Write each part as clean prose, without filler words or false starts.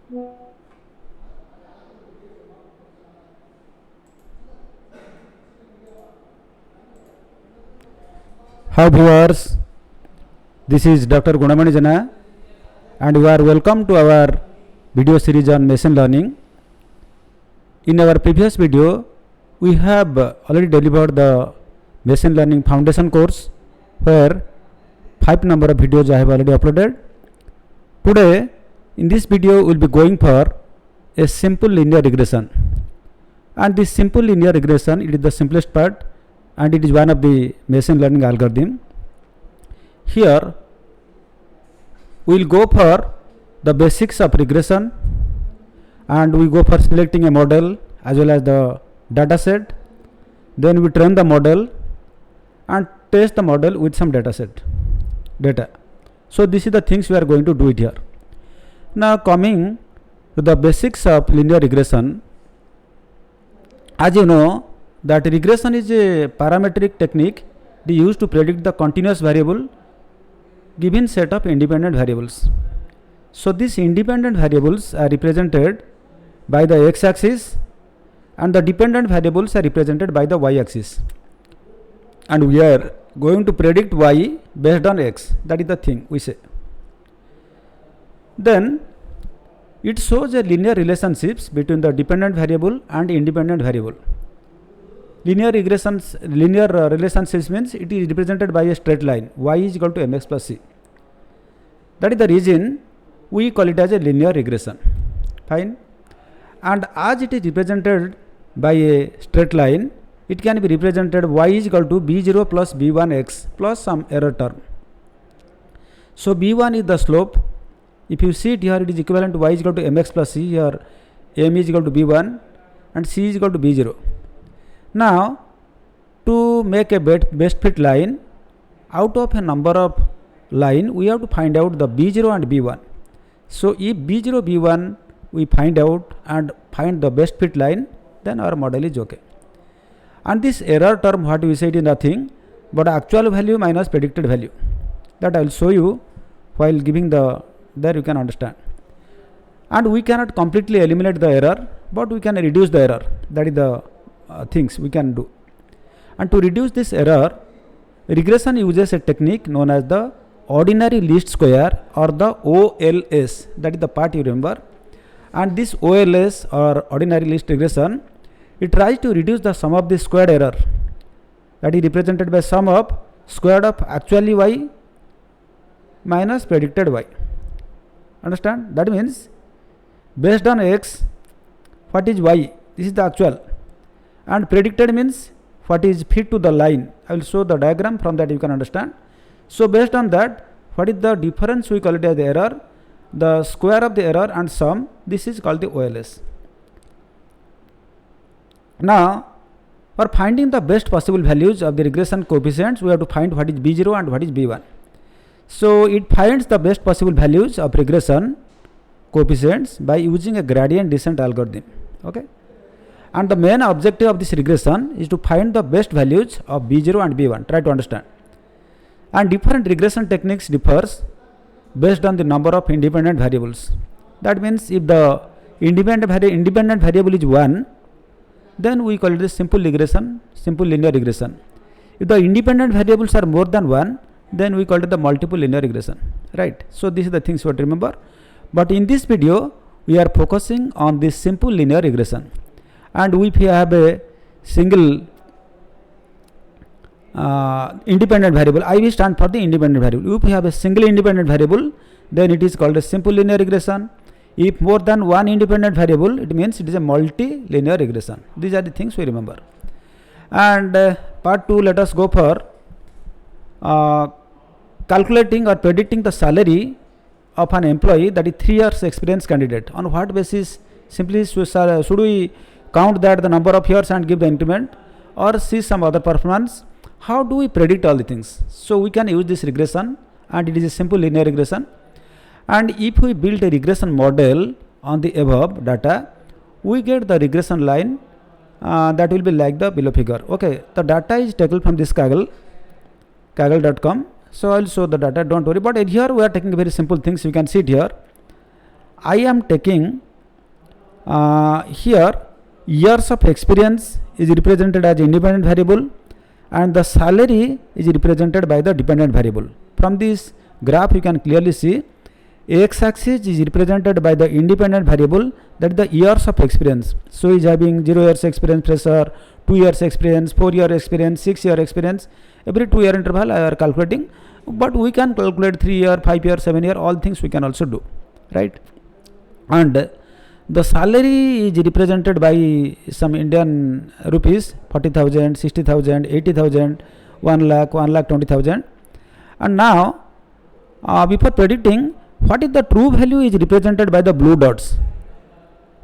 Hi viewers, this is Dr. Gunamani Jana and you are welcome to our video series on machine learning. In our previous video, we have already delivered the machine learning foundation course where 5 number of videos I have already uploaded. Today, in this video, we will be going for a simple linear regression. And this simple linear regression, it is the simplest part and it is one of the machine learning algorithm. Here we will go for the basics of regression and we go for selecting a model as well as the data set. Then we train the model and test the model with some data. So this is the things we are going to do it here. Now coming to the basics of linear regression, as you know that regression is a parametric technique used to predict the continuous variable given set of independent variables. So these independent variables are represented by the x-axis and the dependent variables are represented by the y-axis. And we are going to predict y based on x. That is the thing we say. Then it shows a linear relationships between the dependent variable and independent variable. Linear relationships means it is represented by a straight line. Y is equal to mx plus c. That is the reason we call it as a linear regression. Fine. And as it is represented by a straight line, it can be represented y is equal to b0 plus b1x plus some error term. So b1 is the slope. If you see it here, it is equivalent to y is equal to mx plus c. Here m is equal to b1 and c is equal to b0. Now, to make a best fit line, out of a number of line, we have to find out the b0 and b1. So, if b0, b1 we find out and find the best fit line, then our model is okay. And this error term, what we say, it is nothing but actual value minus predicted value. That I will show you while giving there you can understand. And we cannot completely eliminate the error, but we can reduce the error. That is the things we can do. And to reduce this error, regression uses a technique known as the ordinary least square or the OLS. That is the part you remember. And this OLS or ordinary least regression, it tries to reduce the sum of the squared error. That is represented by sum of squared of actually y minus predicted y. Understand? That means based on x, what is y? This is the actual. And predicted means what is fit to the line. I will show the diagram, from that you can understand. So based on that, what is the difference, we call it as the error, the square of the error and sum, this is called the OLS. Now for finding the best possible values of the regression coefficients, we have to find what is b0 and what is b1. So it finds the best possible values of regression coefficients by using a gradient descent algorithm. Okay. And the main objective of this regression is to find the best values of b0 and b1. Try to understand. And different regression techniques differs based on the number of independent variables. That means if the independent variable is 1, then we call it a simple linear regression. If the independent variables are more than 1, then we call it the multiple linear regression. Right. So this is the things you have to remember. But in this video, we are focusing on this simple linear regression. And if we have a single independent variable, I will stand for the independent variable. If we have a single independent variable, then it is called a simple linear regression. If more than one independent variable, it means it is a multi-linear regression. These are the things we remember. And part 2, let us go for calculating or predicting the salary of an employee, that is 3 years experience candidate. On what basis? Simply should we count that the number of years and give the increment, or see some other performance? How do we predict all the things? So we can use this regression, and it is a simple linear regression. And if we build a regression model on the above data, we get the regression line that will be like the below figure. Okay, the data is taken from this kaggle.com. So I will show the data, don't worry. But here we are taking very simple things. You can see it here. I am taking here years of experience is represented as independent variable and the salary is represented by the dependent variable. From this graph you can clearly see x-axis is represented by the independent variable, that is the years of experience. So is having 0 years experience fresher, 2 years experience, 4 year experience, 6 year experience. Every 2 year interval I are calculating, but we can calculate 3 year, 5 year, 7 year, all things we can also do, right? And the salary is represented by some Indian rupees, 40,000, 60,000, 80,000, 1 lakh, 1,20,000. And now before predicting what is the true value is represented by the blue dots,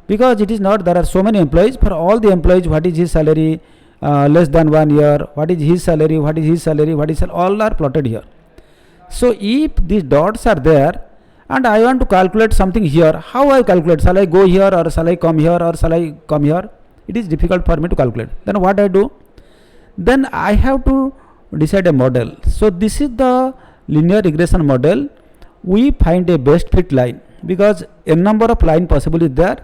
because it is not, there are so many employees. For all the employees, what is his salary less than 1 year, what is his salary, what is his salary, what is all are plotted here. So if these dots are there and I want to calculate something here, how I calculate? Shall I go here or shall I come here or shall I come here? It is difficult for me to calculate. Then what I do? Then I have to decide a model. So this is the linear regression model. We find a best fit line because a number of line possible is there,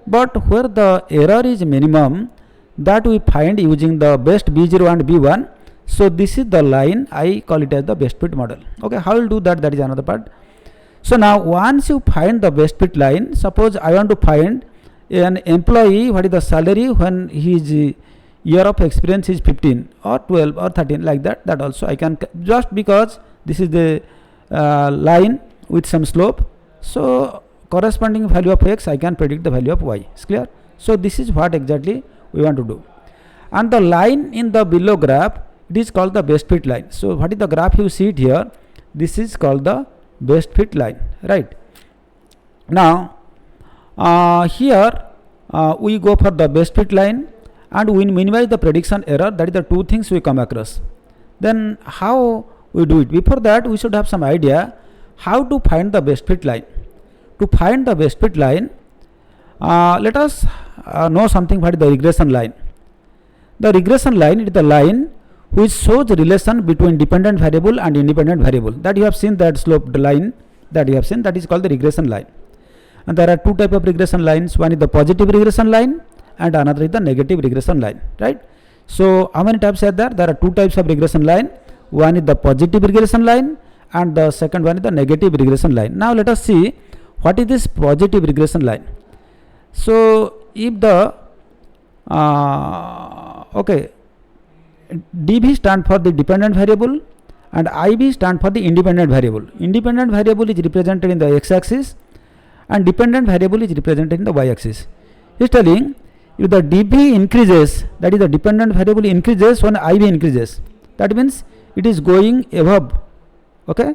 but where the error is minimum, that we find using the best B0 and B1. So this is the line, I call it as the best fit model. Okay, how will do that? That is another part. So now once you find the best fit line, suppose I want to find an employee, what is the salary when his year of experience is 15 or 12 or 13, like that. That also I can, just because this is the line with some slope, so corresponding value of x I can predict the value of y. Is clear? So this is what exactly we want to do. And the line in the below graph, it is called the best fit line. So what is the graph you see it here? This is called the best fit line, right? Now here we go for the best fit line and we minimize the prediction error. That is the two things we come across. Then how we do it? Before that we should have some idea how to find the best fit line. To find the best fit line, let us know something. What is the regression line? The regression line is the line which shows the relation between dependent variable and independent variable. That you have seen, that sloped line that you have seen, that is called the regression line. And there are two types of regression lines. One is the positive regression line and another is the negative regression line, right? So how many types are there? There are two types of regression line. One is the positive regression line and the second one is the negative regression line. Now let us see what is this positive regression line. So if the dB stand for the dependent variable and IB stand for the independent variable. Independent variable is represented in the x-axis and dependent variable is represented in the y-axis. He is telling if the dB increases, that is the dependent variable increases when IB increases, that means it is going above, okay,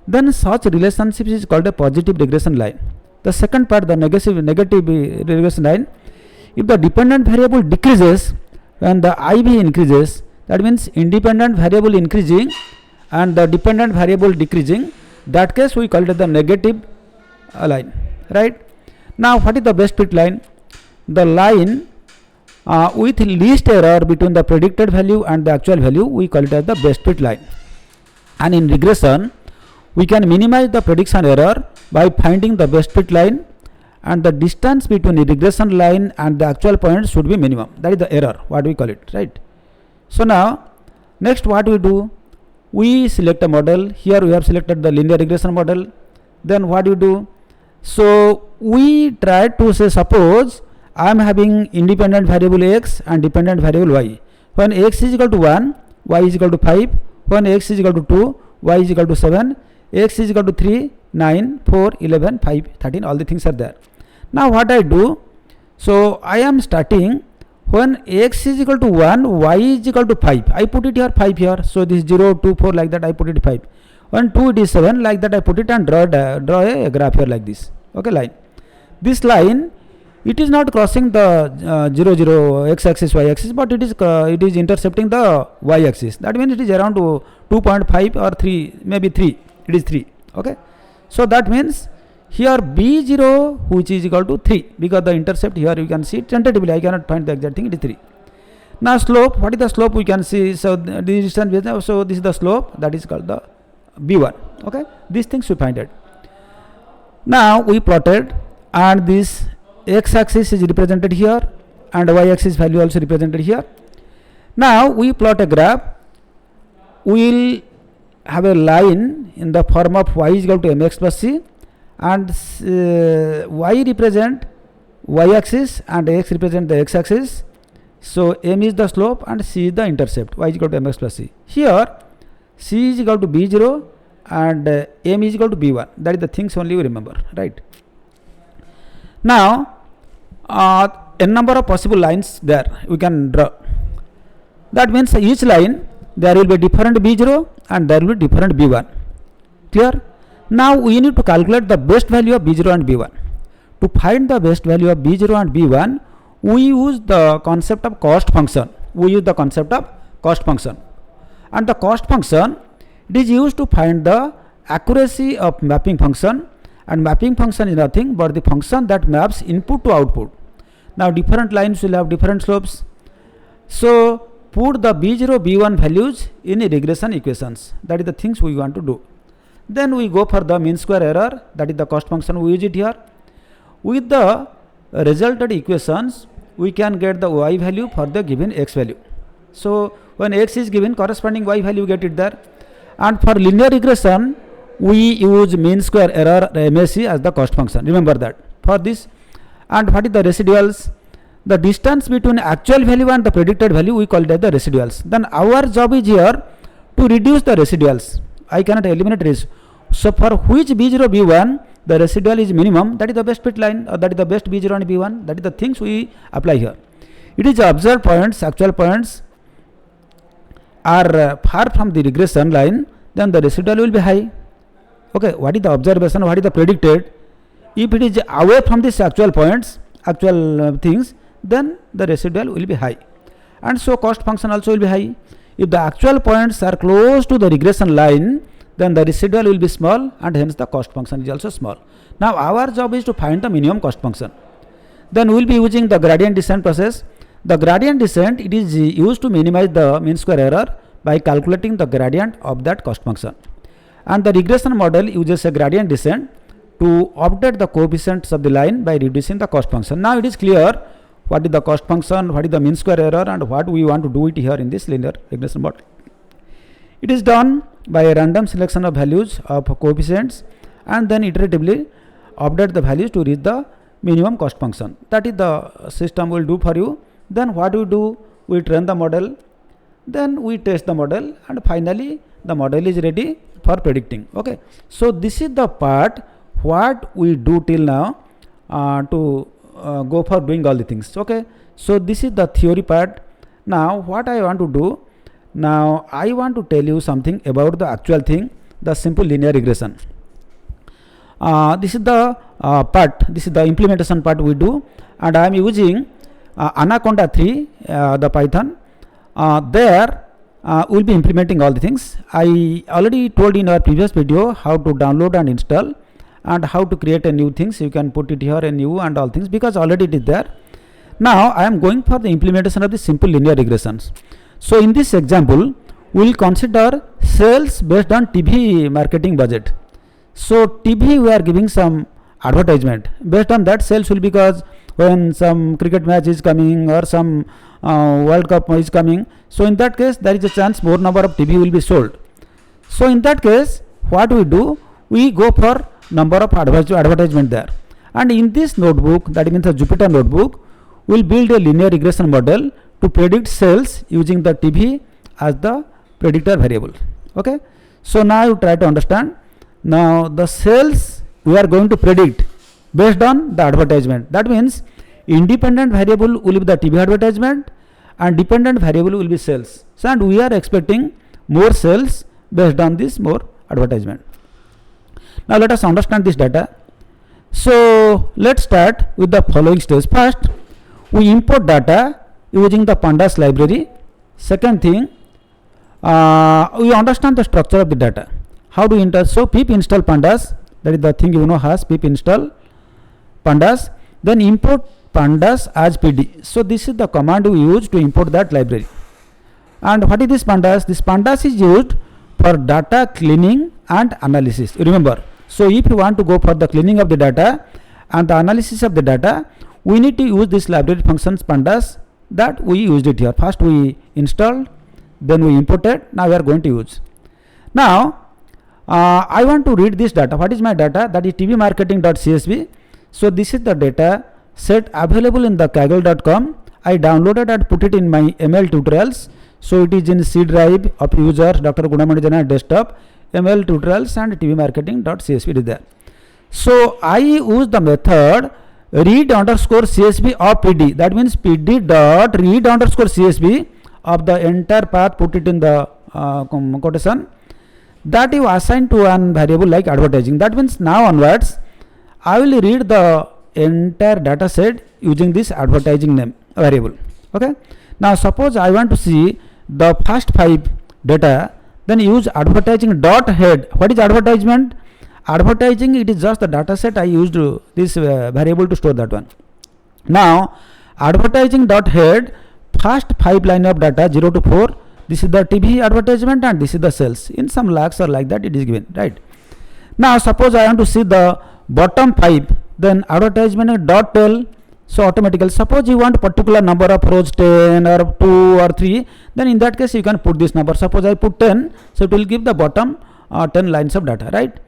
then such relationship is called a positive regression line. The second part, the negative regression line, if the dependent variable decreases when the IB increases, that means independent variable increasing and the dependent variable decreasing, that case we call it the negative line, right? Now what is the best fit line? The line with least error between the predicted value and the actual value, we call it as the best fit line. And in regression we can minimize the prediction error by finding the best fit line, and the distance between the regression line and the actual point should be minimum. That is the error, what we call it, right? So now next what we do, we select a model. Here we have selected the linear regression model. Then what do you do? So we try to say, suppose I am having independent variable x and dependent variable y. When x is equal to 1, y is equal to 5. When x is equal to 2, y is equal to 7. X is equal to 3, 9, 4, 11, 5, 13, all the things are there. Now what I do, so I am starting when x is equal to 1, y is equal to 5. I put it here 5 here. So this 0, 2, 4, like that I put it 5. When 2 it is 7, like that I put it and draw a graph here like this. Okay, line. This line, it is not crossing the 0, 0 x-axis, y-axis, but it is intercepting the y-axis. That means it is around 2.5 or 3, maybe 3. It is 3. Okay. So that means here B0 which is equal to 3, because the intercept here you can see tentatively, I cannot find the exact thing, it is 3. Now slope, what is the slope we can see? So this distance, so this is the slope, that is called the B1. Okay, these things we find it. Now we plotted, and this x-axis is represented here and y-axis value also represented here. Now we plot a graph. We will have a line in the form of y is equal to mx plus c, and y represent y-axis and x represent the x-axis. So m is the slope and c is the intercept. Y is equal to mx plus c. Here c is equal to b0 and m is equal to b1. That is the things only you remember, right? Now n number of possible lines there we can draw. That means each line there will be different b0 and there will be different b1. Clear? Now we need to calculate the best value of b0 and b1. To find the best value of b0 and b1, we use the concept of cost function. And the cost function, it is used to find the accuracy of mapping function, and mapping function is nothing but the function that maps input to output. Now different lines will have different slopes. So put the b0, b1 values in regression equations. That is the things we want to do. Then we go for the mean square error, that is the cost function, we use it here. With the resulted equations, we can get the y value for the given x value. So when x is given, corresponding y value get it there. And for linear regression, we use mean square error MAC as the cost function. Remember that for this. And what is the residuals? The distance between actual value and the predicted value, we call it as the residuals. Then our job is here to reduce the residuals. I cannot eliminate this. So for which b0, b1 the residual is minimum, that is the best fit line, or that is the best b0 and b1. That is the things we apply here. It is observed points, actual points are far from the regression line, then the residual will be high. Okay, what is the observation, what is the predicted? If it is away from these actual points, actual things, then the residual will be high, and so cost function also will be high. If the actual points are close to the regression line, then the residual will be small, and hence the cost function is also small. Now our job is to find the minimum cost function. Then we will be using the gradient descent process. The gradient descent, it is used to minimize the mean square error by calculating the gradient of that cost function. And the regression model uses a gradient descent to update the coefficients of the line by reducing the cost function. Now it is clear what is the cost function, what is the mean square error, and what we want to do it here in this linear regression model. It is done by a random selection of values of coefficients, and then iteratively update the values to reach the minimum cost function. That is the system will do for you. Then what we do, we train the model, then we test the model, and finally the model is ready for predicting. Okay, so this is the part what we do till now to go for doing all the things. Okay, so this is the theory part. Now what I want to do, now I want to tell you something about the actual thing, the simple linear regression. This is the part, this is the implementation part we do, and I am using Anaconda 3, the Python. There we'll be implementing all the things. I already told in our previous video how to download and install, and how to create a new things. You can put it here a new and all things, because already it is there. Now I am going for the implementation of the simple linear regressions. So in this example, we will consider sales based on TV marketing budget. So TV, we are giving some advertisement. Based on that, sales will, because when some cricket match is coming or some World Cup is coming, so in that case there is a chance more number of TV will be sold. So in that case, what we do, we go for number of advertisement there, and in this notebook, that means a Jupyter notebook, we will build a linear regression model to predict sales using the TV as the predictor variable. Okay, so now you try to understand. Now the sales we are going to predict based on the advertisement. That means independent variable will be the TV advertisement and dependent variable will be sales. So, and we are expecting more sales based on this more advertisement. Now let us understand this data. So let's start with the following steps. First, we import data using the pandas library. Second thing, we understand the structure of the data. How do we enter? So pip install pandas, that is the thing you know has pip install pandas, then import pandas as pd. So this is the command we use to import that library. And what is this pandas? This pandas is used for data cleaning and analysis. Remember, So if you want to go for the cleaning of the data and the analysis of the data, we need to use this library functions pandas that we used it here. First we installed, then we imported, now we are going to use. Now I want to read this data. What is my data? That is tvmarketing.csv. So this is the data set available in the kaggle.com. I downloaded and put it in my ML tutorials. So it is in C drive of user Dr. Gunamani desktop, ML tutorials and tvmarketing.csv. It is there. So I use the method read underscore csv of pd. That means pd dot read underscore csv of the entire path, put it in the quotation, that you assign to an variable like advertising. That means now onwards I will read the entire data set using this advertising name variable. Okay. Now suppose I want to see the first 5 data, then use advertising dot head. What is advertisement? Advertising, it is just the data set. I used this variable to store that one. Now advertising dot head, first 5 line of data 0 to 4, this is the TV advertisement and this is the sales. In some lakhs or like that it is given, right? Now suppose I want to see the bottom 5, then advertisement dot tell. So automatically, suppose you want particular number of rows 10 or 2 or 3, then in that case you can put this number. Suppose I put 10, so it will give the bottom 10 lines of data, right?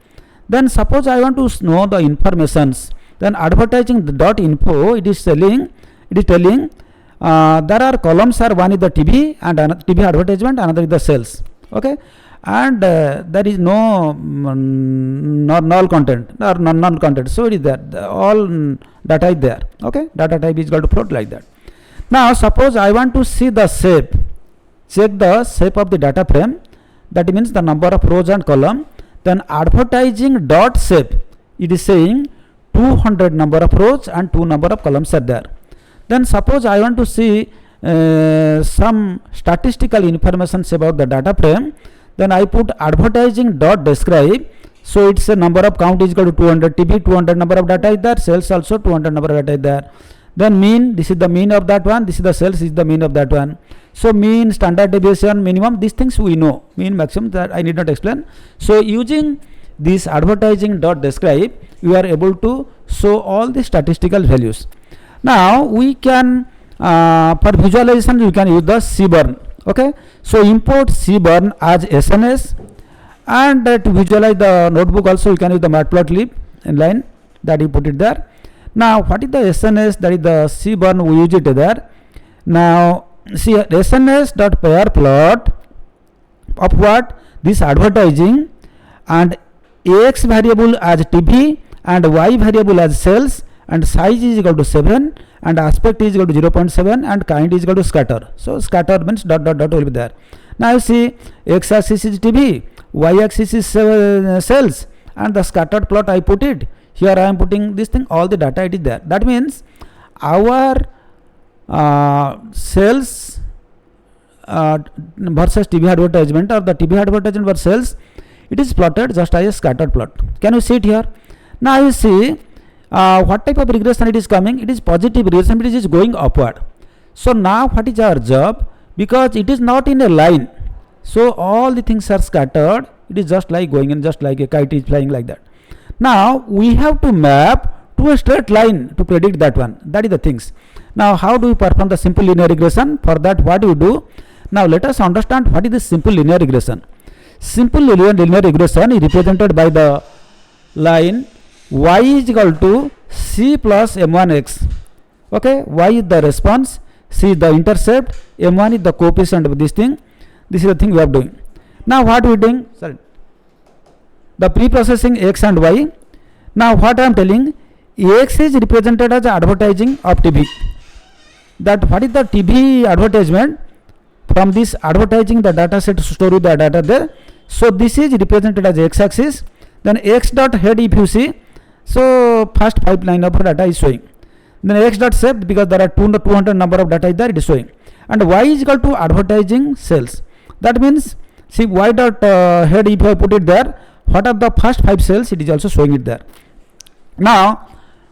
Then suppose I want to know the informations, then advertising dot info, it is telling there are columns are, one is the TV and TV advertisement, another is the sales. Okay, and there is no null content or non content, so it is there, all data is there. Okay, data type is equal to float, like that. Now suppose I want to see the shape, check the shape of the data frame, that means the number of rows and column. Then advertising dot shape, it is saying 200 number of rows and 2 number of columns are there. Then suppose I want to see some statistical information about the data frame, then I put advertising dot describe. So it's a number of count is equal to 200, TV 200 number of data is there, sales also 200 number of data is there. Then mean, this is the mean of that one, this is the sales, is the mean of that one. So mean, standard deviation, minimum, these things we know, mean, maximum, that I need not explain. So using this advertising dot describe, you are able to show all the statistical values. Now we can for visualization you can use the cburn. Okay, so import cburn as SNS, and to visualize the notebook also you can use the matplotlib inline, that you put it there. Now what is the SNS? That is the cburn, we use it there. Now see, SNS dot pair plot of what? This advertising, and X variable as TV and Y variable as sales, and size is equal to 7 and aspect is equal to 0.7 and kind is equal to scatter. So scatter means dot dot dot will be there. Now you see, X axis is TV, Y axis is sales, and the scattered plot I put it here. I am putting this thing, all the data it is there. That means our sales versus TV advertisement, or the TV advertisement versus sales, it is plotted just as a scattered plot. Can you see it here? Now you see what type of regression it is coming. It is positive regression, it is going upward. So now what is our job? Because it is not in a line, so all the things are scattered, it is just like going in, just like a kite is flying, like that. Now we have to map to a straight line to predict that one. That is the things. Now how do we perform the simple linear regression? For that, what do you do? Now let us understand what is the simple linear regression. Simple linear regression is represented by the line y is equal to c plus m1x. Okay, y is the response, c is the intercept, m1 is the coefficient of this thing. This is the thing we are doing. Now what we are doing? Sorry, the pre-processing x and y. Now what I am telling, x is represented as advertising of TV. That what is the TV advertisement? From this advertising, the data set store with the data there. So this is represented as x axis. Then x dot head, if you see, so first 5 line of data is showing. Then x dot shape, because there are 200 number of data is there, it is showing. And y is equal to advertising sales. That means, see, y dot head, if I put it there, what are the first 5 cells, it is also showing it there. Now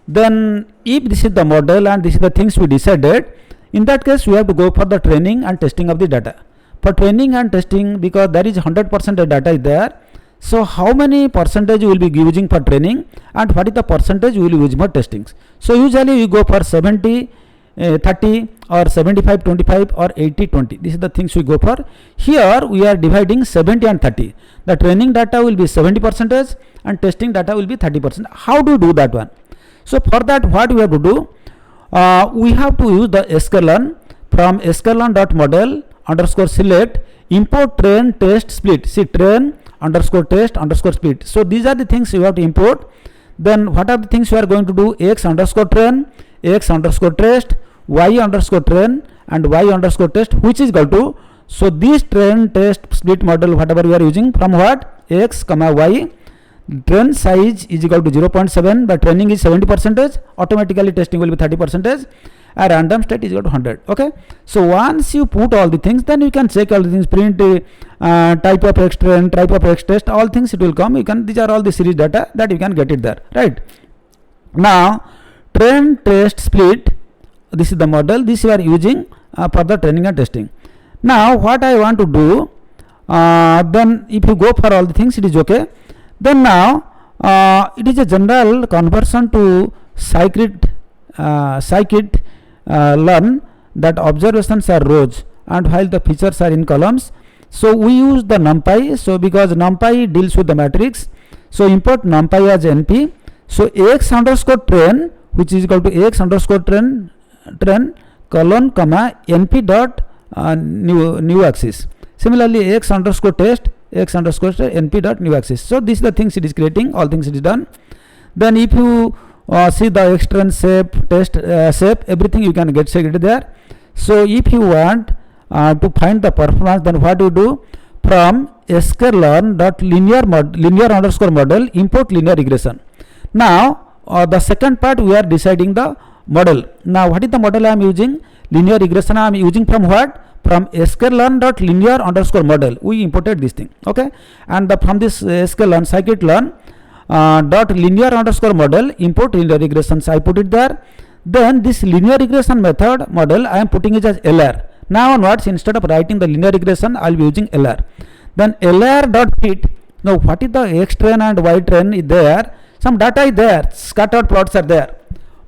then if this is the model and this is the things we decided, in that case we have to go for the training and testing of the data. For training and testing, because there is 100% data is there, So how many percentage you will be using for training and what is the percentage you will use for testing. So usually you go for 70 30 or 75 25 or 80 20. This is the things we go for. Here we are dividing 70 and 30. The training data will be 70% and testing data will be 30%. How do you do that one? So for that, what we have to do, we have to use the sklearn. From sklearn.model underscore select import train test split. See, train underscore test underscore split. So these are the things you have to import. Then what are the things you are going to do? X underscore train, X underscore test, Y underscore train and Y underscore test, which is equal to, so this train test split model whatever we are using from what? X comma Y. Train size is equal to 0.7. The training is 70%. Automatically testing will be 30%. A random state is equal to 100. Okay. So once you put all the things, then you can check all the things. Print type of X train, type of X test, all things it will come. You can. These are all the series data that you can get it there. Right. Now train test split. This is the model. This you are using for the training and testing. Now what I want to do. Then if you go for all the things, it is okay. Then now it is a general conversion to scikit learn that observations are rows and while the features are in columns. So we use the numpy. So because numpy deals with the matrix, so import numpy as np. So x underscore train, which is equal to x underscore train colon comma np dot new axis. Similarly x underscore test, x underscore np dot new axis. So this is the things it is creating, all things it is done. Then if you see the extern shape, test shape, everything you can get checked there. So if you want to find the performance, then what you do? From sklearn dot linear underscore model import linear regression. Now the second part we are deciding the model. Now what is the model I am using? Linear regression I am using from what? From sklearn dot linear underscore model. We imported this thing. Okay. And from this sklearn scikit-learn dot linear underscore model import linear regressions. I put it there. Then this linear regression method model I am putting it as LR. Now onwards, instead of writing the linear regression, I will be using LR. Then LR dot fit. Now what is the X train and Y train is there? Some data is there, scattered plots are there,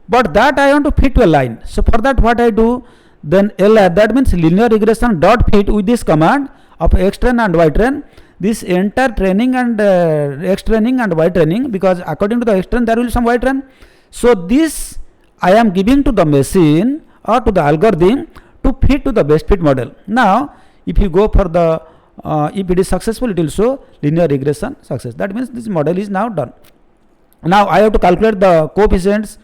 but that I want to fit to a line. So for that what I do? Then LR, that means linear regression dot fit with this command of X train and Y train. This entire training and X training and Y training, because according to the X train there will be some Y train. So this I am giving to the machine or to the algorithm to fit to the best fit model. Now if you go for the if it is successful, it will show linear regression success. That means this model is now done. Now I have to calculate the coefficients.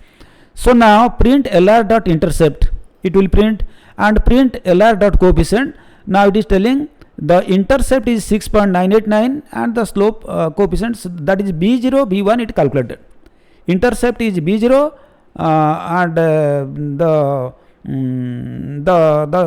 So now print LR dot intercept, it will print, and print LR dot coefficient. Now it is telling the intercept is 6.989 and the slope coefficients, that is B0 B1 it calculated. Intercept is B0 and the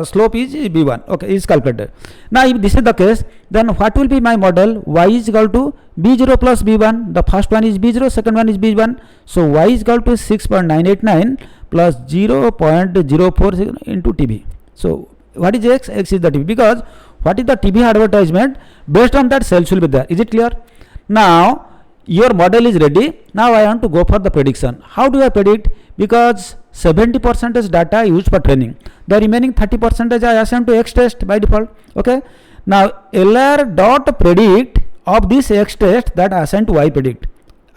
slope is B1. Okay, is calculated. Now if this is the case, then what will be my model? Y is equal to B0 plus B1. The first one is B0, second one is B1. So Y is equal to 6.989 plus 0.04 into TB. So what is X? X is the TB, because what is the TB advertisement? Based on that cells will be there. Is it clear? Now your model is ready. Now I want to go for the prediction. How do I predict? Because 70% data used for training. The remaining 30% I assign to X test by default. Okay. Now LR dot predict of this X test that I assign to Y predict.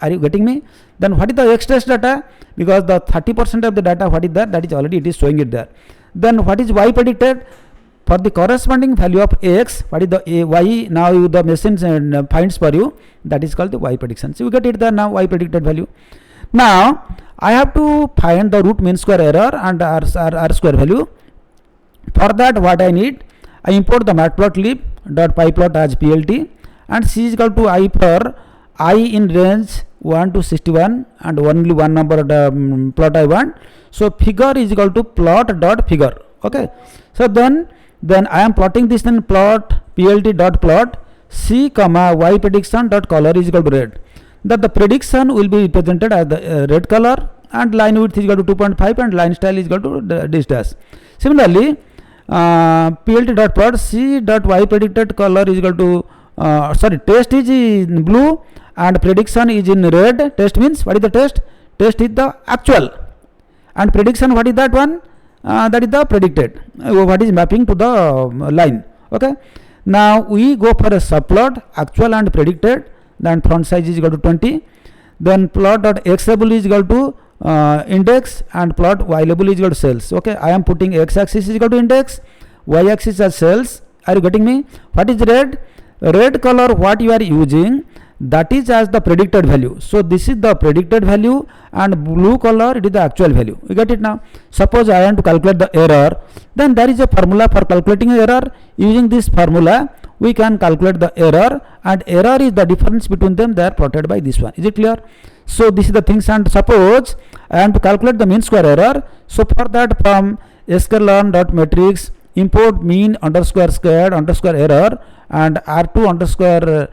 Are you getting me? Then what is the X test data? Because the 30% of the data what is there, that is already it is showing it there. Then what is Y predicted? For the corresponding value of X, what is the Y? Now the machine finds for you, that is called the Y prediction. So you get it there now, Y predicted value. Now I have to find the root mean square error and R square value. For that what I need? I import the matplotlib dot pyplot as plt, and C is equal to I for I in range 1 to 61 and only one number plot I want. So figure is equal to plot dot figure. Okay. So then I am plotting this in plot plt dot plot C comma Y prediction dot color is equal to red. That the prediction will be represented as the red color, and line width is equal to 2.5 and line style is equal to this dash. Similarly plt dot plot C dot Y predicted color is equal to sorry, test is in blue and prediction is in red. Test means what is the test? Test is the actual, and prediction, what is that one? That is the predicted, what is mapping to the line. Okay, now we go for a subplot actual and predicted. Then font size is equal to 20. Then plot dot x label is equal to index, and plot y label is equal to sales. Okay, I am putting x axis is equal to index, y axis as sales. Are you getting me? What is red? Red color what you are using, that is as the predicted value. So this is the predicted value, and blue color it is the actual value. You get it now? Suppose I want to calculate the error, then there is a formula for calculating error. Using this formula we can calculate the error, and error is the difference between them. They are plotted by this one. Is it clear? So this is the things. And suppose I want to calculate the mean square error. So for that, from sklearn dot matrix import mean underscore squared underscore error and r2 underscore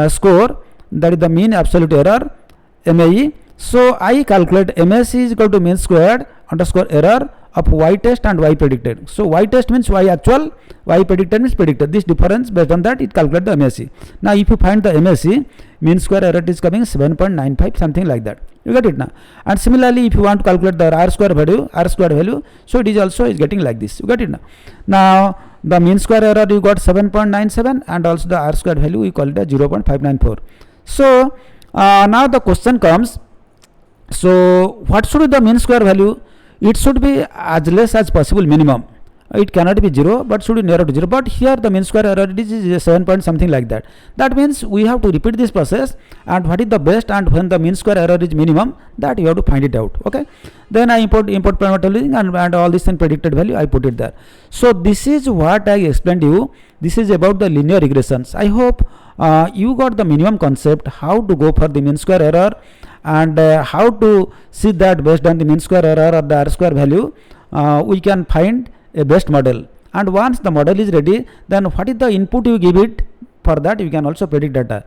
score, that is the mean absolute error, MAE. So I calculate MAC is equal to mean squared underscore error of y test and y predicted. So y test means y actual, y predicted means predicted. This difference, based on that it calculate the MAC. Now if you find the MAC, mean square error is coming 7.95, something like that. You get it now? And similarly, if you want to calculate the r square value, so it is also is getting like this. You get it now? Now the mean square error you got 7.97, and also the r square value you call it as 0.594. So now the question comes, so what should be the mean square value? It should be as less as possible minimum. It cannot be 0, but should be nearer to 0. But here the mean square error is 7 point something like that. That means we have to repeat this process, and what is the best, and when the mean square error is minimum, that you have to find it out. Okay. Then I import parameter and all this in predicted value I put it there. So this is what I explained to you. This is about the linear regressions. I hope you got the minimum concept, how to go for the mean square error, and how to see that based on the mean square error or the r square value we can find a best model. And once the model is ready, then what is the input you give it, for that you can also predict data.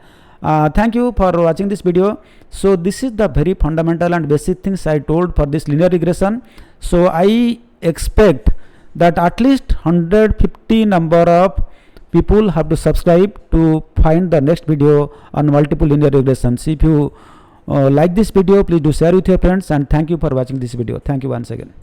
Thank you for watching this video. So this is the very fundamental and basic things I told for this linear regression. So I expect that at least 150 number of people have to subscribe to find the next video on multiple linear regressions. If you like this video, please do share with your friends, and thank you for watching this video. Thank you once again.